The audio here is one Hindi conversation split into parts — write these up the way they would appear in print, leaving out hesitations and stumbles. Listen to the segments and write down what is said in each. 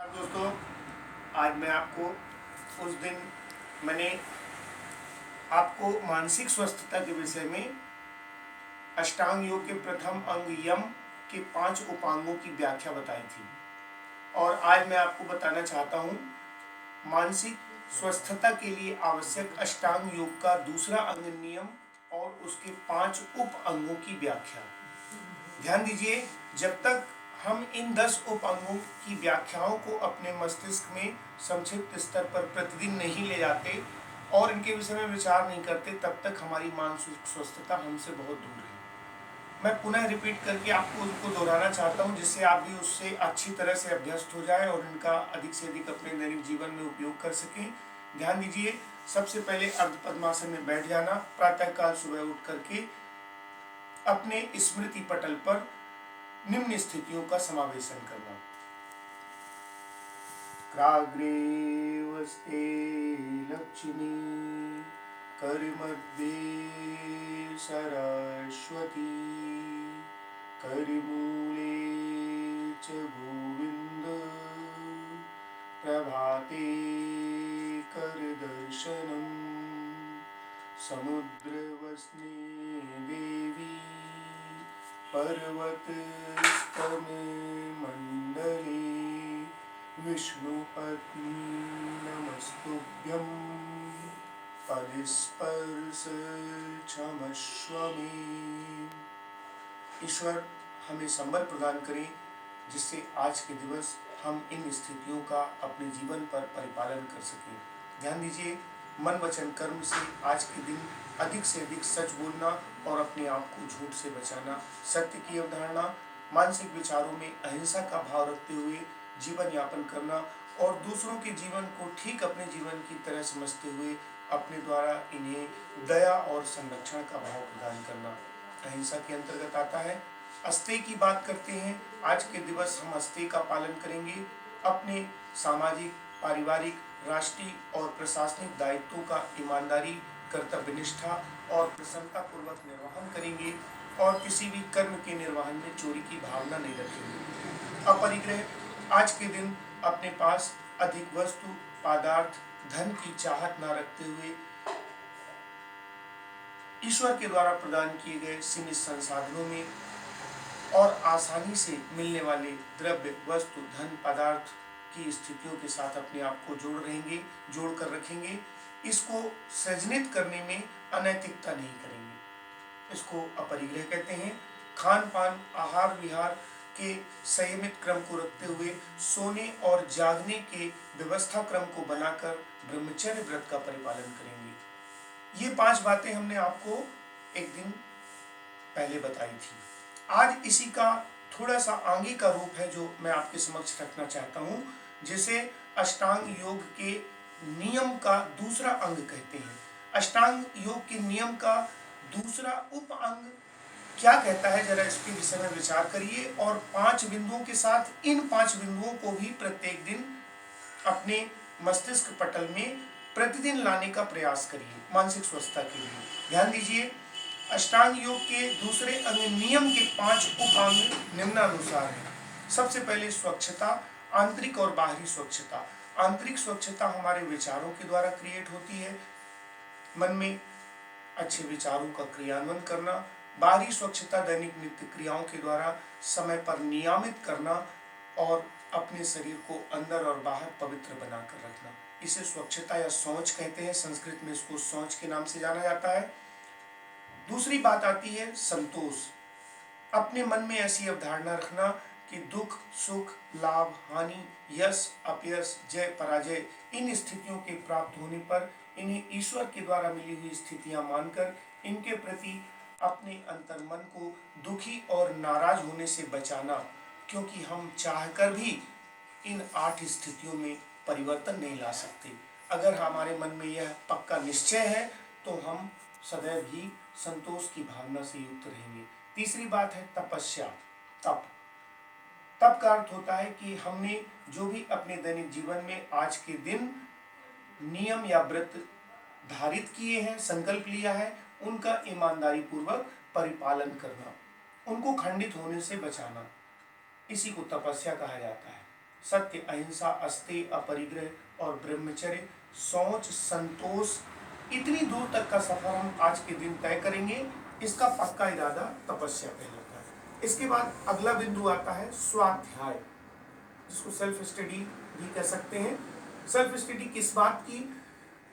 दोस्तों, आज मैं आपको उस दिन मैंने आपको मानसिक स्वस्थता के विषय में अष्टांग योग के प्रथम अंग यम के 5 उपांगों की व्याख्या बताई थी। और आज मैं आपको बताना चाहता हूँ मानसिक स्वस्थता के लिए आवश्यक अष्टांग योग का दूसरा अंग नियम और उसके 5 उप अंगों की व्याख्या। ध्यान दीजिए, जब तक हम इन 10 उप अंगों की व्याख्याओं को अपने मस्तिष्क में संक्षिप्त स्तर पर प्रतिदिन नहीं ले जाते और इनके विषय में विचार नहीं करते, तब तक हमारी मानसिक स्वस्थता हमसे बहुत दूर है। मैं पुनः रिपीट करके आपको उनको दोहराना चाहता हूँ, जिससे आप भी उससे अच्छी तरह से अभ्यस्त हो जाएं और इनका अधिक से अधिक अपने दैनिक जीवन में उपयोग कर सकें। ध्यान दीजिए, सबसे पहले अर्ध पद्मासन में बैठ जाना। प्रातःकाल सुबह उठ करके अपने स्मृति पटल पर निम्न स्थितियों का समावेशन करना। क्राग्रे वस्ते लक्ष्मी, करमध्ये सरस्वती, करमूले च गोविंद, प्रभाते करदर्शनम्, समुद्रवस्ने देवी, पर्वत स्तन मंडले, विष्णुपत्नी नमस्तुभ्यं, पदस्पर्श क्षमस्व मे। ईश्वर हमें संबल प्रदान करें, जिससे आज के दिवस हम इन स्थितियों का अपने जीवन पर परिपालन कर सकें। ध्यान दीजिए, मन वचन कर्म से आज के दिन अधिक से अधिक सच बोलना और अपने आप को झूठ से बचाना, सत्य की अवधारणा, मानसिक विचारों में अहिंसा का भाव रखते हुए जीवन यापन करना और दूसरों के जीवन को ठीक अपने जीवन की तरह समझते हुए अपने द्वारा इन्हें दया और संरक्षण का भाव प्रदान करना अहिंसा के अंतर्गत आता है। अस्तेय की बात करते हैं। आज के दिवस हम अस्तेय का पालन करेंगे। अपने सामाजिक, पारिवारिक, राष्ट्रीय और प्रशासनिक दायित्वों का ईमानदारी, कर्तव्यनिष्ठा और प्रसन्नता पूर्वक निर्वहन करेंगे और किसी भी कर्म के निर्वहन में चोरी की भावना नहीं रखेंगे। अपरिग्रह, आज के दिन अपने पास अधिक वस्तु, पदार्थ, धन की चाहत न रखते हुए ईश्वर के द्वारा प्रदान किए गए सीमित संसाधनों में और आसानी से मिलने वाले द्रव्य, वस्तु, धन, पदार्थ की स्थितियों के साथ अपने आप को जोड़ कर रखेंगे। इसको सृजनित करने में अनैतिकता नहीं करेंगे। इसको अपरिग्रह कहते हैं। खान पान, आहार विहार के संयमित क्रम को रखते हुए सोने और जागने के व्यवस्था क्रम को बनाकर ब्रह्मचर्य व्रत का परिपालन करेंगे। ये 5 बातें हमने आपको एक दिन पहले बताई थी। आज इसी का थोड़ा सा आगे का रूप है जो मैं आपके समक्ष रखना चाहता हूँ, जिसे अष्टांग योग के नियम का दूसरा अंग कहते हैं। अष्टांग योग के नियम का दूसरा उप अंग क्या कहता है, जरा इसके विषय में विचार करिए और 5 बिंदुओं के साथ इन 5 बिंदुओं को भी प्रत्येक दिन अपने मस्तिष्क पटल में प्रतिदिन लाने का प्रयास करिए मानसिक स्वस्थता के लिए। ध्यान दीजिए, अष्टांग योग के दूसरे अंग नियम के 5 उप अंग निम्नानुसार हैं। सबसे पहले स्वच्छता, आंतरिक और बाहरी स्वच्छता। आंतरिक स्वच्छता हमारे विचारों के द्वारा क्रिएट होती है, मन में अच्छे विचारों का क्रियान्वयन करना। बाहरी स्वच्छता दैनिक नित्य क्रियाओं के द्वारा समय पर नियमित करना और अपने शरीर को अंदर और बाहर पवित्र बनाकर रखना। इसे स्वच्छता या शौच कहते हैं। संस्कृत में इसको शौच के नाम से जाना जाता है। दूसरी बात आती है संतोष। अपने मन में ऐसी अवधारणा रखना कि दुख, सुख, लाभ, हानि, यश, अपयश, जय, पराजय, इन स्थितियों के प्राप्त होने पर इन्हें ईश्वर के द्वारा मिली हुई स्थितियां मानकर इनके प्रति अपने अंतर्मन को दुखी और नाराज होने से बचाना, क्योंकि हम चाहकर भी इन 8 स्थितियों में परिवर्तन नहीं ला सकते। अगर हमारे मन में यह पक्का निश्चय है तो हम सदैव ही संतोष की भावना से युक्त रहेंगे। तीसरी बात है तपस्या, तप। तप का अर्थ होता है कि हमने जो भी अपने दैनिक जीवन में आज के दिन नियम या व्रत धारित किए हैं, संकल्प लिया है, उनका ईमानदारी पूर्वक परिपालन करना, उनको खंडित होने से बचाना, इसी को तपस्या कहा जाता है। सत्य, अहिंसा, अस्तेय, अपरिग्रह और ब्रह्मचर्य, शौच, संतोष, इतनी दूर तक का सफर हम आज के दिन तय करेंगे। इसका पक्का इरादा तपस्या कहलाता है। इसके बाद अगला बिंदु आता है स्वाध्याय, जिसको सेल्फ स्टडी भी कह सकते हैं। सेल्फ स्टडी किस बात की?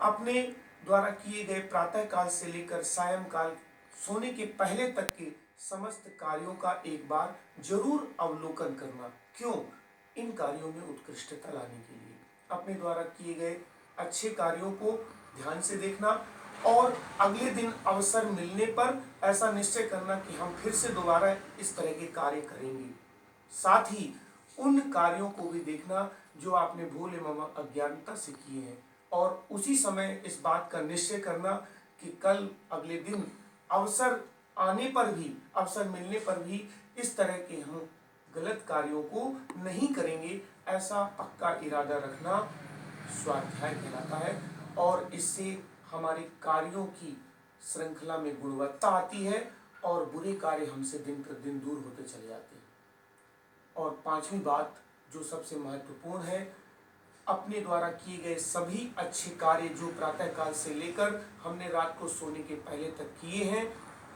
अपने द्वारा किए गए प्रातः काल से लेकर सायं काल सोने के पहले तक के समस्त कार्यों का एक बार जरूर अवलोकन करना। क्यों? इन कार्यों में उत्कृष्टता लाने के लिए अपने द्वारा किए गए अच्छे कार्यों को ध्यान से देखना और अगले दिन अवसर मिलने पर ऐसा निश्चय करना कि हम फिर से दोबारा इस तरह के कार्य करेंगे। साथ ही उन कार्यों को भी देखना जो आपने भूल एवं अज्ञानता से किए हैं और उसी समय इस बात का निश्चय करना कि कल अगले दिन अवसर आने पर भी, अवसर मिलने पर भी इस तरह के हम गलत कार्यों को नहीं करेंगे। ऐसा पक्का इरादा रखना स्वाध्याय कहलाता है और इससे हमारे कार्यों की श्रृंखला में गुणवत्ता आती है और बुरे कार्य हमसे दिन प्रतिदिन दूर होते चले जाते हैं। और पांचवी बात जो सबसे महत्वपूर्ण है, अपने द्वारा किए गए सभी अच्छे कार्य जो प्रातः काल से लेकर हमने रात को सोने के पहले तक किए हैं,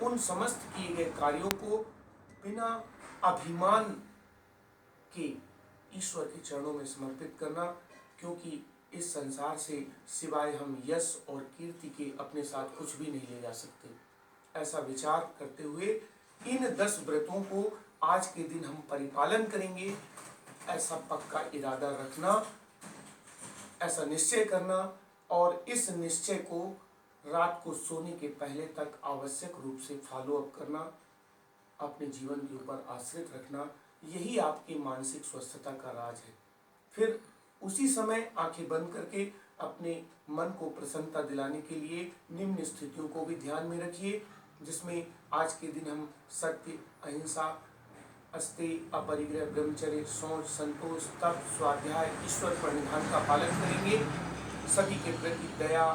उन समस्त किए गए कार्यों को बिना अभिमान के ईश्वर के चरणों में समर्पित करना, क्योंकि इस संसार से सिवाय हम यश और कीर्ति के अपने साथ कुछ भी नहीं ले जा सकते। ऐसा विचार करते हुए इन 10 व्रतों को आज के दिन हम परिपालन करेंगे, ऐसा पक्का इरादा रखना, ऐसा निश्चय करना और इस निश्चय को रात को सोने के पहले तक आवश्यक रूप से फॉलो अप करना, अपने जीवन के ऊपर आश्रित रखना, यही आपकी मानसिक स्वस्थता का राज है। फिर उसी समय आंखें बंद करके अपने मन को प्रसन्नता दिलाने के लिए निम्न स्थितियों को भी ध्यान में रखिए, जिसमें आज के दिन हम सत्य, अहिंसा, अस्तेय, अपरिग्रह, ब्रह्मचर्य, शौच, संतोष, तप, स्वाध्याय, ईश्वर प्रणिधान का पालन करेंगे। सभी के प्रति दया,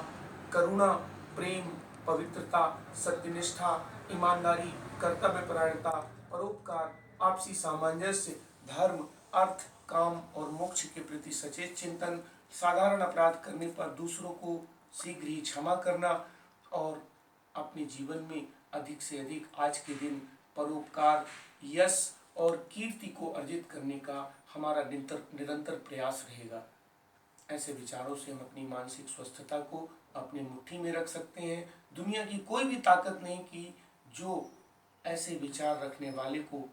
करुणा, प्रेम, पवित्रता, सत्यनिष्ठा, ईमानदारी, कर्तव्यपरायणता, परोपकार, आपसी सामंजस्य, धर्म, अर्थ, काम और मोक्ष के प्रति सचेत चिंतन, साधारण अपराध करने पर दूसरों को शीघ्र ही क्षमा करना और अपने जीवन में अधिक से अधिक आज के दिन परोपकार, यश और कीर्ति को अर्जित करने का हमारा निरंतर प्रयास रहेगा। ऐसे विचारों से हम अपनी मानसिक स्वस्थता को अपनी मुट्ठी में रख सकते हैं। दुनिया की कोई भी ताकत नहीं की जो ऐसे विचार रखने वाले को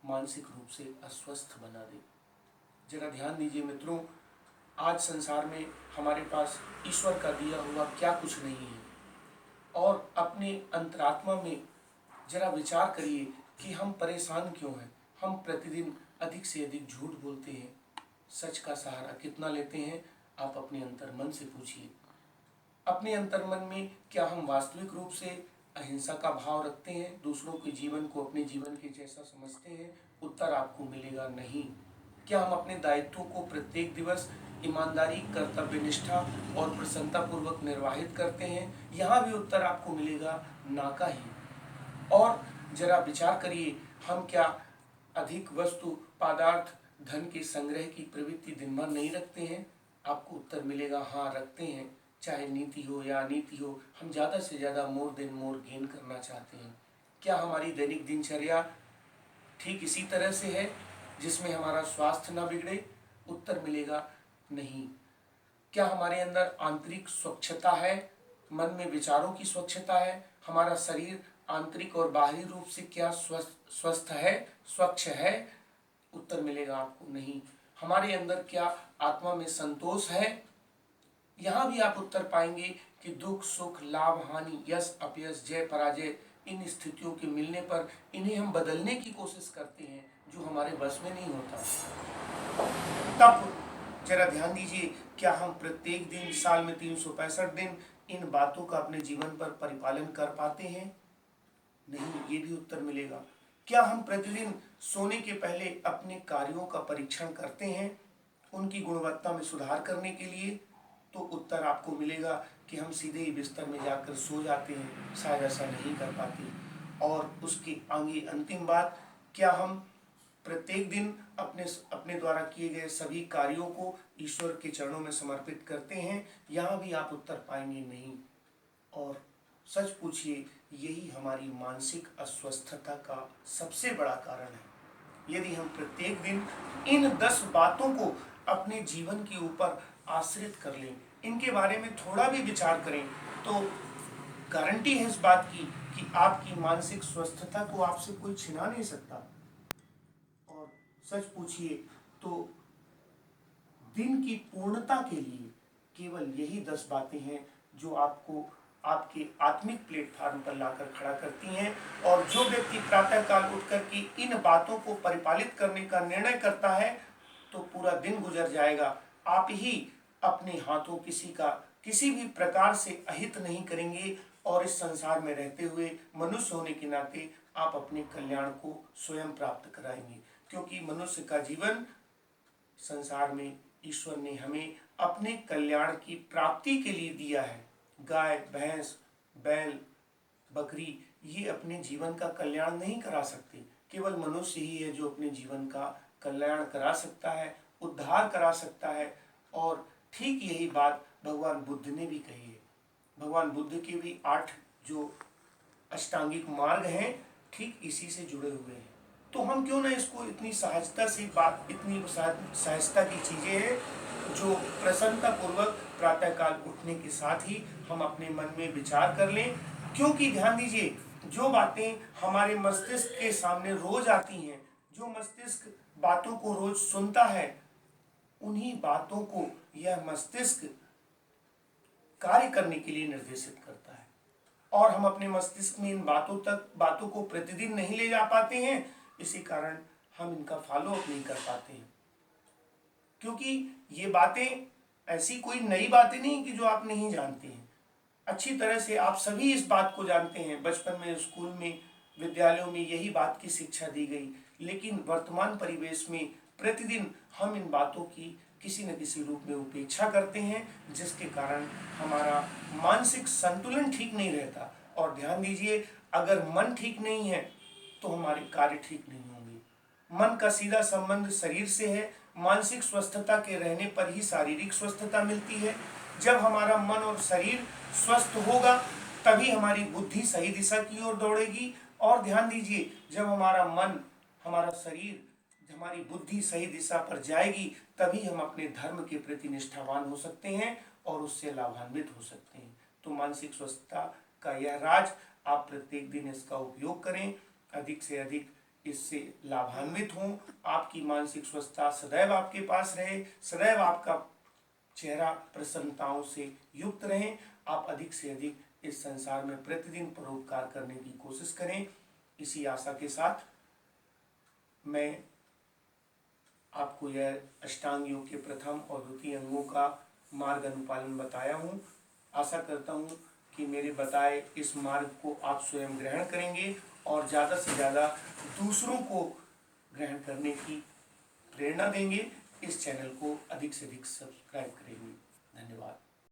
मानसिक रूप से अस्वस्थ बना दे। जरा ध्यान दीजिए मित्रों, आज संसार में हमारे पास ईश्वर का दिया हुआ क्या कुछ नहीं है और अपने अंतरात्मा में जरा विचार करिए कि हम परेशान क्यों हैं। हम प्रतिदिन अधिक से अधिक झूठ बोलते हैं, सच का सहारा कितना लेते हैं? आप अपने अंतर्मन से पूछिए। अपने अंतर्मन में क्या हम वास्तविक रूप से अहिंसा का भाव रखते हैं? दूसरों के जीवन को अपने जीवन के जैसा समझते हैं? उत्तर आपको मिलेगा नहीं। क्या हम अपने दायित्वों को प्रत्येक दिवस ईमानदारी, कर्तव्यनिष्ठा और प्रसन्नतापूर्वक निर्वाहित करते हैं? यहाँ भी उत्तर आपको मिलेगा ना का ही। और जरा विचार करिए, हम क्या अधिक वस्तु, पदार्थ, धन के संग्रह की प्रवृत्ति दिन भर नहीं रखते हैं? आपको उत्तर मिलेगा हाँ रखते हैं। चाहे नीति हो या अनीति हो, हम ज़्यादा से ज़्यादा मोर देन मोर गेन करना चाहते हैं। क्या हमारी दैनिक दिनचर्या ठीक इसी तरह से है जिसमें हमारा स्वास्थ्य ना बिगड़े? उत्तर मिलेगा नहीं। क्या हमारे अंदर आंतरिक स्वच्छता है? मन में विचारों की स्वच्छता है? हमारा शरीर आंतरिक और बाहरी रूप से क्या स्वस्थ है, स्वच्छ है? उत्तर मिलेगा आपको नहीं। हमारे अंदर क्या आत्मा में संतोष है? यहाँ भी आप उत्तर पाएंगे कि दुख, सुख, लाभ, हानि, यश, अपयश, जय, पराजय, इन स्थितियों के मिलने पर इन्हें हम बदलने की कोशिश करते हैं, जो हमारे बस में नहीं होता। तब जरा ध्यान दीजिए, क्या हम प्रत्येक दिन, साल में 365 दिन इन बातों का अपने जीवन पर परिपालन कर पाते हैं? नहीं, ये भी उत्तर मिलेगा। क्या हम प्रतिदिन सोने के पहले अपने कार्यों का परीक्षण करते हैं उनकी गुणवत्ता में सुधार करने के लिए? तो उत्तर आपको मिलेगा कि हम सीधे ही बिस्तर में जाकर सो जाते हैं, शायद ऐसा नहीं कर पाते। और उसके आगे अंतिम बात, क्या हम प्रत्येक दिन अपने अपने द्वारा किए गए सभी कार्यों को ईश्वर के चरणों में समर्पित करते हैं, यहाँ भी आप उत्तर पाएंगे नहीं। और सच पूछिए, यही हमारी मानसिक अस्वस्थता का सबसे बड़ा कारण है। यदि हम प्रत्येक दिन इन 10 बातों को अपने जीवन के ऊपर आश्रित कर लें, इनके बारे में थोड़ा भी विचार करें, तो गारंटी है इस बात की कि आपकी मानसिक स्वस्थता को आपसे कोई छिना नहीं सकता। और सच पूछिए तो दिन की पूर्णता के लिए केवल यही 10 बातें हैं जो आपको आपके आत्मिक प्लेटफॉर्म पर लाकर खड़ा करती हैं। और जो व्यक्ति प्रातःकाल उठकर के इन बातों को परिपालित करने का निर्णय करता है, तो पूरा दिन गुजर जाएगा, आप ही अपने हाथों किसी भी प्रकार से अहित नहीं करेंगे। और इस संसार में रहते हुए मनुष्य होने के नाते आप अपने कल्याण को स्वयं प्राप्त कराएंगे, क्योंकि मनुष्य का जीवन संसार में ईश्वर ने हमें अपने कल्याण की प्राप्ति के लिए दिया है। गाय, भैंस, बैल, बकरी ये अपने जीवन का कल्याण नहीं करा सकते, केवल मनुष्य ही है जो अपने जीवन का कल्याण करा सकता है, उद्धार करा सकता है। और ठीक यही बात भगवान बुद्ध ने भी कही है। भगवान बुद्ध के भी 8 जो अष्टांगिक मार्ग हैं, ठीक इसी से जुड़े हुए हैं। तो हम क्यों ना इसको इतनी सहजता से बात, इतनी सहजता की चीज़ें हैं जो प्रसन्नता पूर्वक प्रातःकाल उठने के साथ ही हम अपने मन में विचार कर लें। क्योंकि ध्यान दीजिए, जो बातें हमारे मस्तिष्क के सामने रोज आती हैं, जो मस्तिष्क बातों को रोज सुनता है, उन्हीं बातों को यह मस्तिष्क कार्य करने के लिए निर्देशित करता है। और हम अपने मस्तिष्क में इन बातों को प्रतिदिन नहीं ले जा पाते हैं, इसी कारण हम इनका फॉलो अप नहीं कर पाते हैं। क्योंकि ये बातें ऐसी कोई नई बातें नहीं कि जो आप नहीं जानते हैं। अच्छी तरह से आप सभी इस बात को जानते हैं, बचपन में, स्कूल में, विद्यालयों में यही बात की शिक्षा दी गई। लेकिन वर्तमान परिवेश में प्रतिदिन हम इन बातों की किसी न किसी रूप में उपेक्षा करते हैं, जिसके कारण हमारा मानसिक संतुलन ठीक नहीं रहता। और ध्यान दीजिए, अगर मन ठीक नहीं है तो हमारे कार्य ठीक नहीं होंगे। मन का सीधा संबंध शरीर से है। मानसिक स्वस्थता के रहने पर ही शारीरिक स्वस्थता मिलती है। जब हमारा मन और शरीर स्वस्थ होगा, तभी हमारी बुद्धि सही दिशा की ओर दौड़ेगी। और ध्यान दीजिए, जब हमारा मन, हमारा शरीर, हमारी बुद्धि सही दिशा पर जाएगी, तभी हम अपने धर्म के प्रति निष्ठावान हो सकते हैं और उससे लाभान्वित हो सकते हैं। तो मानसिक स्वस्थता का यह राज, आप प्रत्येक दिन इसका उपयोग करें, अधिक से अधिक इससे लाभान्वित हों। आपकी मानसिक स्वस्थता सदैव आपके पास रहे, सदैव आपका चेहरा प्रसन्नताओं से युक्त रहे। आप अधिक से अधिक इस संसार में प्रतिदिन परोपकार करने की कोशिश करें। इसी आशा के साथ मैं आपको यह अष्टांग योग के प्रथम और द्वितीय अंगों का मार्ग अनुपालन बताया हूँ। आशा करता हूँ कि मेरे बताए इस मार्ग को आप स्वयं ग्रहण करेंगे और ज़्यादा से ज़्यादा दूसरों को ग्रहण करने की प्रेरणा देंगे। इस चैनल को अधिक से अधिक सब्सक्राइब करेंगे। धन्यवाद।